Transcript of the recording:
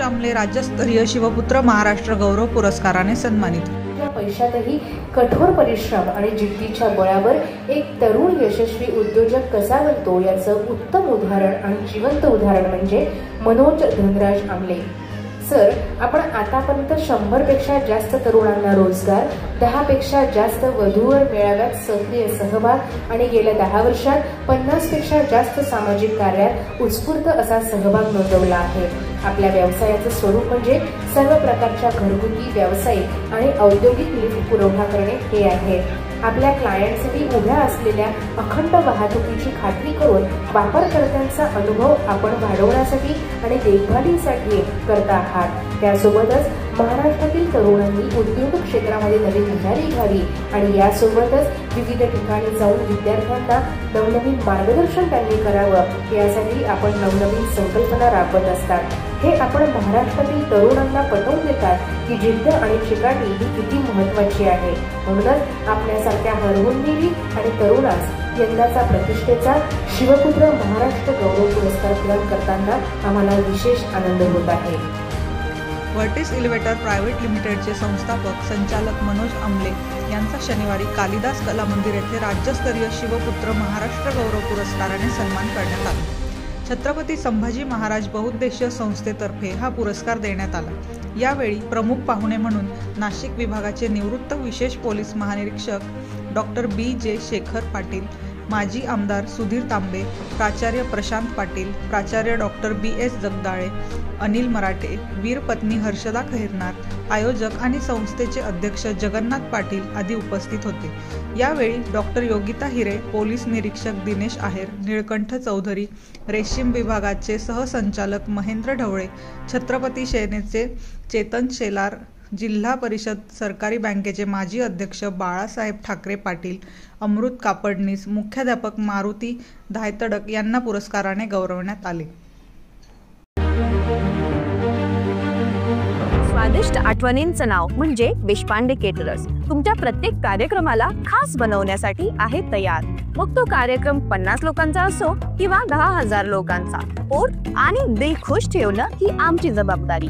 आमले राज्यस्तरीय शिवपुत्र महाराष्ट्र गौरव पुरस्काराने सन्मानित। या पैशातही कठोर परिश्रम आणि जिद्दीच्या बळावर एक तरुण यशस्वी उद्योजक कसा बनतो याचं उत्तम उदाहरण आणि जिवंत उदाहरण म्हणजे मनोज धनराज आमले सर। आपण आतापर्यंत 100 पेक्षा जास्त तरुणांना रोजगार, 10 पेक्षा जास्त वधूवर मेळाव्यात सक्रिय सहभाग आणि गेल्या 10 वर्षात 50 पेक्षा जास्त सामाजिक कार्यात उत्स्फूर्त असा सहभाग नोंदवला आहे। आपल्या व्यवसायाचं स्वरूप म्हणजे सर्व प्रकारच्या घरगुती, व्यावसायिक आणि औद्योगिक लीफ पुरवठा करणे हे आहे। आपल्या क्लायंटसाठी उभ्या असलेल्या अखंड वाहतुकीची खात्री करून वापरकर्त्यांचा अनुभव आपण वाढवण्यासाठी आणि देखभालीसाठी करता आहात। त्यासोबतच महाराष्ट्रातील तरुणांनी उद्योग क्षेत्रामध्ये नवी भरारी घ्यावी आणि यासोबतच विविध ठिकाणी जाऊन विद्यार्थ्यांना नवनवीन मार्गदर्शन त्यांनी करावं यासाठी आपण नवनवीन संकल्पना राबवत असतात। हे आपण महाराष्ट्रातील तरुणांना पटवून देतात की जिद्द आणि चिकाटी ही किती महत्त्वाची आहे। म्हणूनच आपल्यासारख्या हरहुन्नरी आणि तरुणास यंदाचा प्रतिष्ठेचा शिवपुत्र महाराष्ट्र गौरव पुरस्कार प्रदान करताना आम्हाला विशेष आनंद होत आहे। व्हर्टिस एलिव्हेटर प्रायव्हेट लिमिटेडचे संस्थापक संचालक मनोज आमले यांचा शनिवारी कालिदास कला मंदिर येथे राज्यस्तरीय शिवपुत्र महाराष्ट्र गौरव पुरस्काराने सन्मान करण्यात आला। छत्रपती संभाजी महाराज बहुउद्देशीय संस्थेतर्फे हा पुरस्कार देण्यात आला। यावेळी प्रमुख पाहुणे म्हणून नाशिक विभागाचे निवृत्त विशेष पोलीस महानिरीक्षक डॉक्टर बी.जे. शेखर पाटील, माजी आमदार सुधीर तांबे, प्राचार्य प्रशांत पाटील, प्राचार्य डॉक्टर बी.एस. जगदाळे, अनिल मराठे, वीरपत्नी हर्षदा खैरनार, आयोजक आणि संस्थेचे अध्यक्ष जगन्नाथ पाटील आदी उपस्थित होते। यावेळी डॉक्टर योगिता हिरे, पोलीस निरीक्षक दिनेश आहेर, निळकंठ चौधरी, रेशीम विभागाचे सहसंचालक महेंद्र ढवळे, छत्रपती सेनेचे चेतन शेलार, जिल्हा परिषद सरकारी बँकेचे माजी अध्यक्ष बाळासाहेब ठाकरे पाटील, अमृत कापडनीस, मुख्याध्यापक मारुती धायतडक यांना पुरस्काराने गौरवण्यात आले। स्वादिष्ट आठवणींचं नाव म्हणजे देशपांडे केटरर्स तुमच्या प्रत्येक कार्यक्रमाला खास बनवण्यासाठी आहे तयार। मग तो कार्यक्रम 50 लोकांचा असो किंवा 10,000 लोकांचा, पोट आणि दिल खुश ठेवणं ही आमची जबाबदारी।